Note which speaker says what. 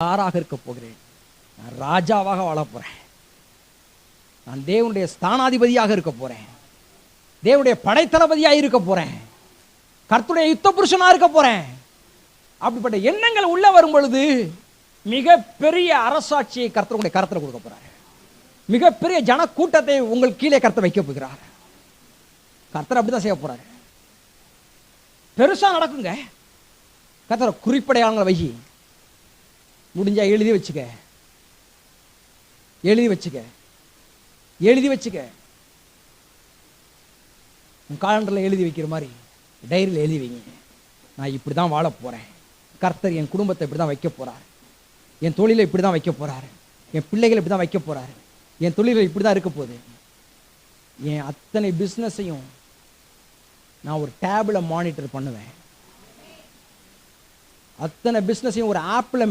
Speaker 1: யாராக இருக்க போகிறேன்? நான் ராஜாவாக வாழ போறேன். நான் தேவனுடைய ஸ்தானாதிபதியாக இருக்க போறேன். தேவனுடைய படைத்தளபதியாக இருக்க போறேன். கர்த்தருடைய யுத்த புருஷனா இருக்க போறேன். அப்படிப்பட்ட எண்ணங்கள் உள்ள வரும் பொழுது மிகப்பெரிய அரசாட்சியை கர்த்தருடைய கரத்தில் கொடுக்க போறார். மிகப்பெரிய ஜன கூட்டத்தை உங்கள் கீழே கர்த்தர் வைக்க போகிறார். கர்த்தர் அப்படிதான் செய்ய போறாரு. பெருசா நடக்குங்க. கர்த்தர் குறிப்படையாளங்களை வை, முடிஞ்சா எழுதி வச்சுக்க, எழுதி வச்சுக்க, எழுதி வச்சுக்க. உன் காலண்டர்ல எழுதி வைக்கிற மாதிரி டைரியில் எழுதி வைங்க. நான் இப்படிதான் வாழ போறேன். கர்த்தர் என் குடும்பத்தை இப்படிதான் வைக்க போறார். என் தொழிலை இப்படிதான் வைக்க போறாரு. என் பிள்ளைகளை இப்படிதான் வைக்க போறாரு. என் தொழில்கள் இப்படிதான் இருக்க போகுது. என் அத்தனை பிஸ்னஸையும் நான் ஒரு டேப்ல மானிட்டர் பண்ணுவேன். அத்தனை பிஸ்னஸையும் ஒரு ஆப்ல